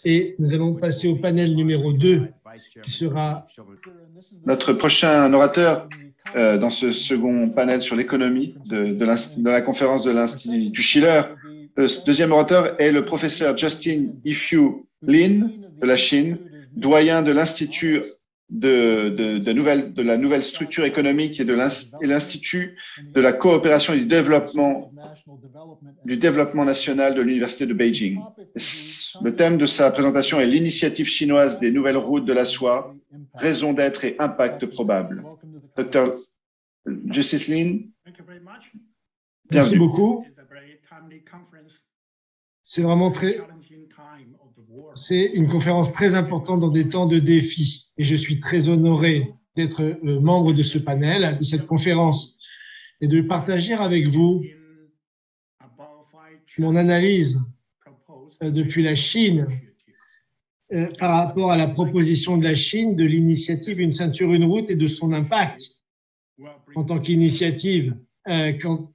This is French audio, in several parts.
Et nous allons passer au panel numéro 2, qui sera... Notre prochain orateur dans ce second panel sur l'économie de la conférence de l'Institut Schiller. Le deuxième orateur est le professeur Justin Ifyu Lin de la Chine, doyen de l'Institut de la nouvelle structure économique et de l'Institut de la coopération et du développement national de l'Université de Beijing. Le thème de sa présentation est l'initiative chinoise des nouvelles routes de la soie, raison d'être et impact probable. Dr. Justin Lin, merci beaucoup. C'est vraiment c'est une conférence très importante dans des temps de défi et je suis très honoré d'être membre de ce panel, de cette conférence et de partager avec vous mon analyse depuis la Chine par rapport à la proposition de la Chine de l'initiative Une ceinture, une route et de son impact en tant qu'initiative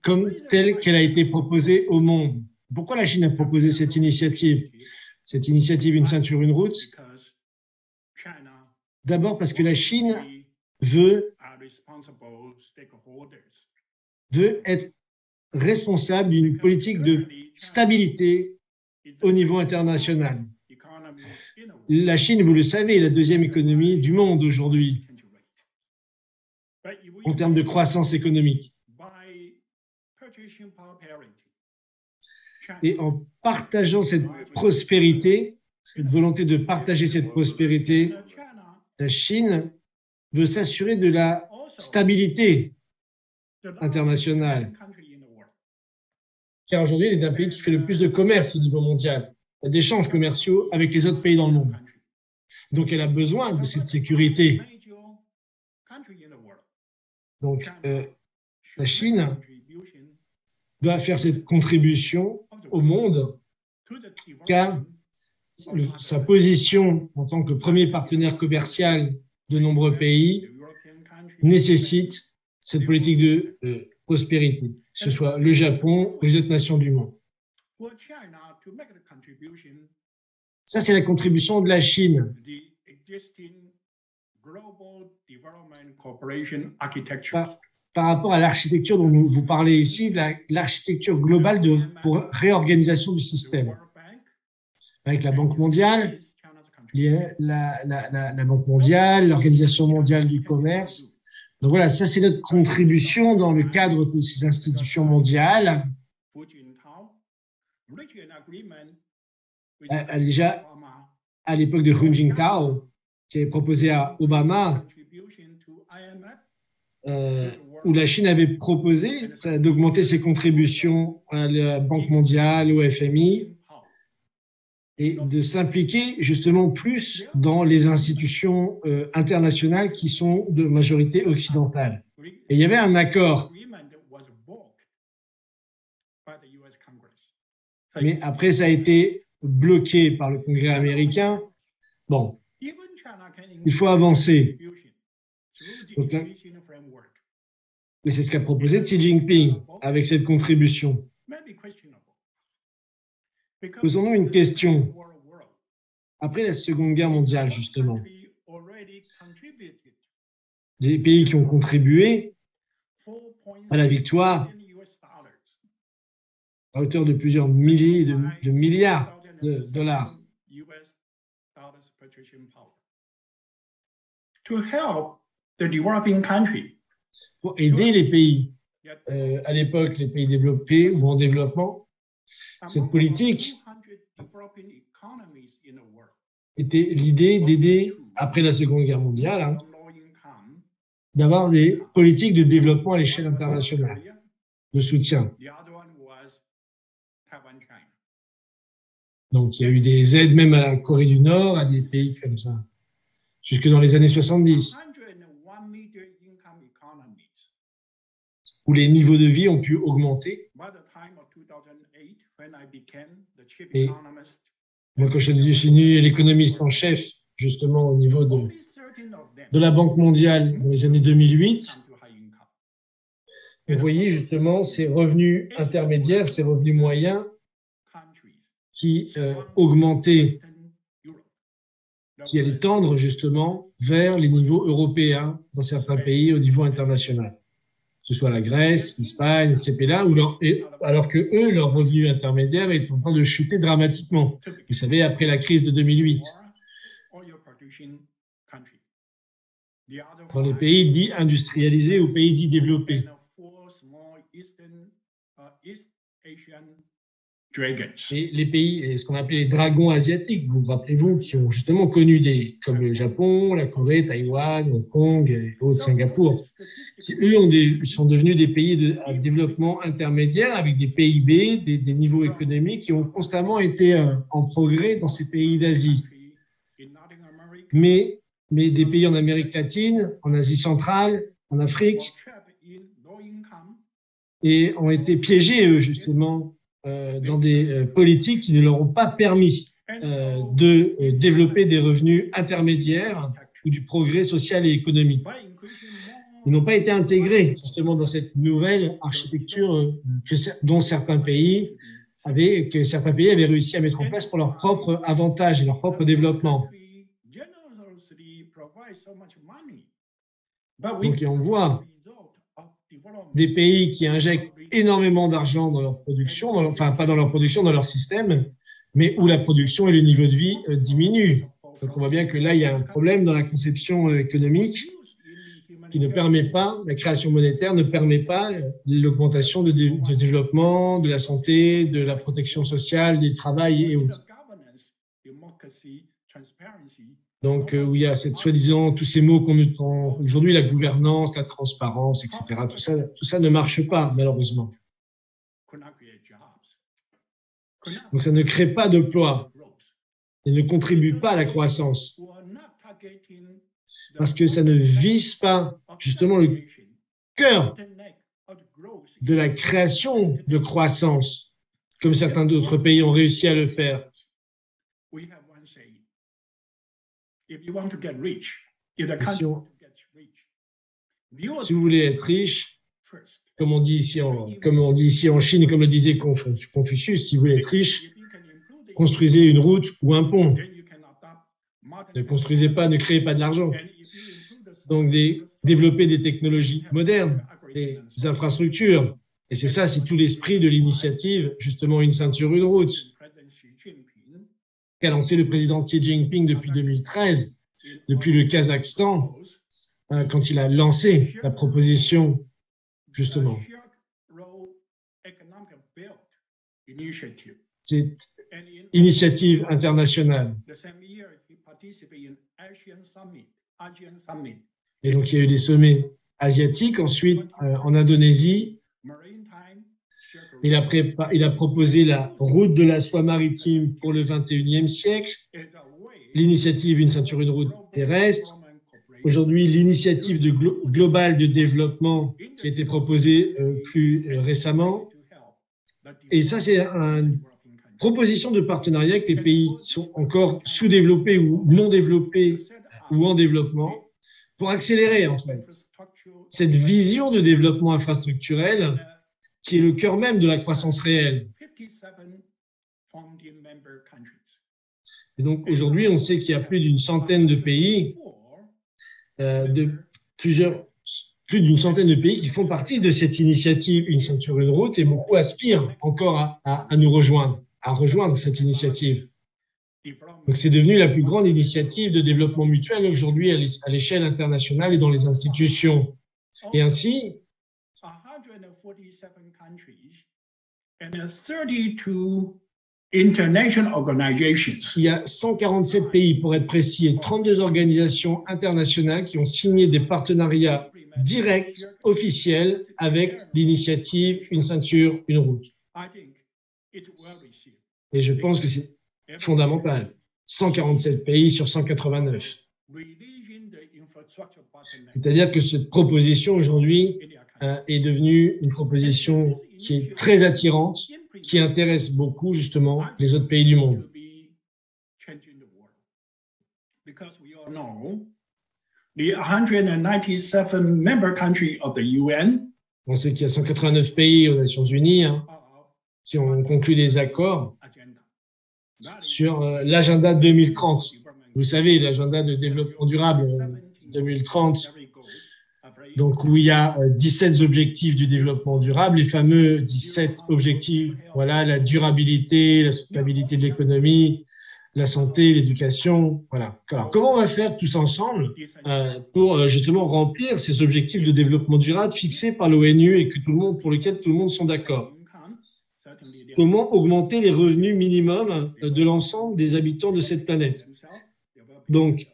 comme telle qu'elle a été proposée au monde. Pourquoi la Chine a proposé cette initiative Une ceinture, une route? D'abord parce que la Chine veut être responsable d'une politique de stabilité au niveau international. La Chine, vous le savez, est la deuxième économie du monde aujourd'hui en termes de croissance économique. Et en partageant cette prospérité, cette volonté de partager cette prospérité, la Chine veut s'assurer de la stabilité internationale. Car aujourd'hui, elle est un pays qui fait le plus de commerce au niveau mondial, d'échanges commerciaux avec les autres pays dans le monde. Donc, elle a besoin de cette sécurité. Donc, la Chine doit faire cette contribution au monde, car sa position en tant que premier partenaire commercial de nombreux pays nécessite cette politique de prospérité, que ce soit le Japon ou les autres nations du monde. Ça, c'est la contribution de la Chine. Par rapport à l'architecture dont vous parlez ici, l'architecture globale pour réorganisation du système. Avec la Banque mondiale, la Banque mondiale, l'Organisation mondiale du commerce. Donc voilà, ça c'est notre contribution dans le cadre de ces institutions mondiales. Déjà, à l'époque de Hu Jintao, qui avait proposé à Obama, où la Chine avait proposé d'augmenter ses contributions à la Banque mondiale, au FMI, et de s'impliquer justement plus dans les institutions internationales qui sont de majorité occidentale. Et il y avait un accord. Mais après, ça a été bloqué par le Congrès américain. Bon, il faut avancer. Donc là, c'est ce qu'a proposé Xi Jinping avec cette contribution. Posons-nous une question. Après la Seconde Guerre mondiale, justement, les pays qui ont contribué à la victoire à hauteur de plusieurs milliers de milliards de dollars. Pour aider les pays, à l'époque les pays développés ou en développement, cette politique était l'idée d'aider, après la Seconde Guerre mondiale, d'avoir des politiques de développement à l'échelle internationale, de soutien. Donc, il y a eu des aides même à la Corée du Nord, à des pays comme ça, jusque dans les années 70, où les niveaux de vie ont pu augmenter. Et moi, quand je suis devenu l'économiste en chef, justement, au niveau de la Banque mondiale dans les années 2008, vous voyez justement ces revenus intermédiaires, ces revenus moyens qui augmentaient qui allait tendre justement vers les niveaux européens dans certains pays au niveau international, que ce soit la Grèce, l'Espagne, ces pays-là, alors que eux, leur revenu intermédiaire est en train de chuter dramatiquement. Vous savez, après la crise de 2008. Dans les pays dits industrialisés ou pays dits développés. Et les pays, ce qu'on appelait les dragons asiatiques, vous rappelez-vous, qui ont justement connu comme le Japon, la Corée, Taïwan, Hong Kong et autres, Singapour, qui eux sont devenus des pays à développement intermédiaire avec des PIB, des niveaux économiques qui ont constamment été en progrès dans ces pays d'Asie. Mais des pays en Amérique latine, en Asie centrale, en Afrique, et ont été piégés, eux, justement, dans des politiques qui ne leur ont pas permis de développer des revenus intermédiaires ou du progrès social et économique. Ils n'ont pas été intégrés, justement, dans cette nouvelle architecture dont certains pays avaient réussi à mettre en place pour leur propre avantage et leur propre développement. Donc, on voit des pays qui injectent énormément d'argent dans leur production, enfin pas dans leur production, dans leur système, mais où la production et le niveau de vie diminuent. Donc on voit bien que là, il y a un problème dans la conception économique qui ne permet pas, la création monétaire ne permet pas l'augmentation de développement, de la santé, de la protection sociale, du travail et autres. Donc, où il y a soi-disant tous ces mots qu'on entend aujourd'hui, la gouvernance, la transparence, etc. Tout ça ne marche pas, malheureusement. Donc, ça ne crée pas d'emploi et ne contribue pas à la croissance parce que ça ne vise pas justement le cœur de la création de croissance, comme certains d'autres pays ont réussi à le faire. Si vous voulez être riche, comme on dit ici en Chine et comme le disait Confucius, si vous voulez être riche, construisez une route ou un pont. Ne créez pas de l'argent. Donc, développer des technologies modernes, des infrastructures. Et c'est tout l'esprit de l'initiative, justement, une ceinture, une route, qu'a lancé le président Xi Jinping depuis 2013, depuis le Kazakhstan, quand il a lancé la proposition, justement. Cette initiative internationale. Et donc, il y a eu des sommets asiatiques. Ensuite, en Indonésie, il a proposé la route de la soie maritime pour le 21e siècle, l'initiative Une ceinture, une route terrestre. Aujourd'hui, l'initiative globale de développement qui a été proposée plus récemment. Et ça, c'est une proposition de partenariat avec les pays qui sont encore sous-développés ou non développés ou en développement pour accélérer, en fait, cette vision de développement infrastructurel qui est le cœur même de la croissance réelle. Et donc, aujourd'hui, on sait qu'il y a plus d'une centaine de pays, plus d'une centaine de pays qui font partie de cette initiative Une ceinture, une route, et beaucoup aspirent encore à nous rejoindre, à rejoindre cette initiative. Donc, c'est devenu la plus grande initiative de développement mutuel aujourd'hui à l'échelle internationale et dans les institutions. Et ainsi, il y a 147 pays, pour être précis, et 32 organisations internationales qui ont signé des partenariats directs, officiels, avec l'initiative Une ceinture, une route. Et je pense que c'est fondamental. 147 pays sur 189. C'est-à-dire que cette proposition aujourd'hui est devenue une proposition qui est très attirante, qui intéresse beaucoup justement les autres pays du monde. On sait qu'il y a 189 pays aux Nations Unies qui ont conclu des accords sur l'agenda 2030 vous savez, l'agenda de développement durable 2030, donc où il y a 17 objectifs du développement durable, les fameux 17 objectifs, voilà, la durabilité, la soutenabilité de l'économie, la santé, l'éducation, voilà. Alors, comment on va faire tous ensemble pour justement remplir ces objectifs de développement durable fixés par l'ONU et que pour lesquels tout le monde sont d'accord? Comment augmenter les revenus minimums de l'ensemble des habitants de cette planète? Donc,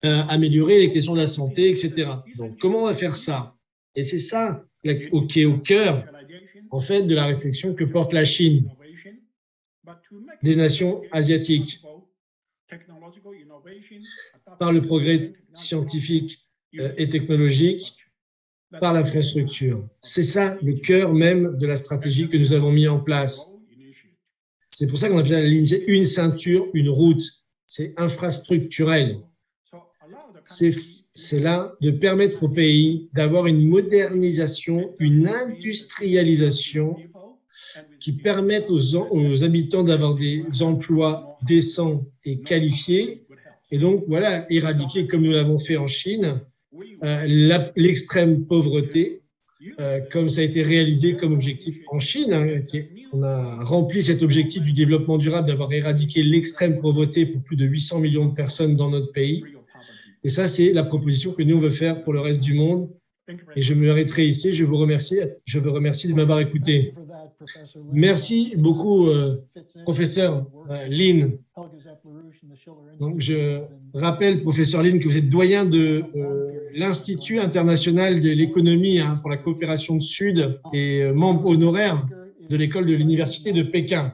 améliorer les questions de la santé, etc. Donc, comment on va faire ça? Et c'est ça qui est au cœur, en fait, de la réflexion que porte la Chine, des nations asiatiques, par le progrès scientifique et technologique, par l'infrastructure. C'est ça le cœur même de la stratégie que nous avons mis en place. C'est pour ça qu'on appelle la ligne une ceinture, une route. C'est infrastructurel. C'est là de permettre au pays d'avoir une modernisation, une industrialisation qui permettent aux habitants d'avoir des emplois décents et qualifiés. Et donc, voilà, éradiquer, comme nous l'avons fait en Chine, l'extrême pauvreté, comme ça a été réalisé comme objectif en Chine. On a rempli cet objectif du développement durable d'avoir éradiqué l'extrême pauvreté pour plus de 800 millions de personnes dans notre pays. Et ça, c'est la proposition que nous, on veut faire pour le reste du monde. Et je m'arrêterai ici. Je vous remercie de m'avoir écouté. Merci beaucoup, professeur Lin. Donc, je rappelle, professeur Lin, que vous êtes doyen de l'Institut international de l'économie pour la coopération du Sud et membre honoraire de l'école de l'Université de Pékin.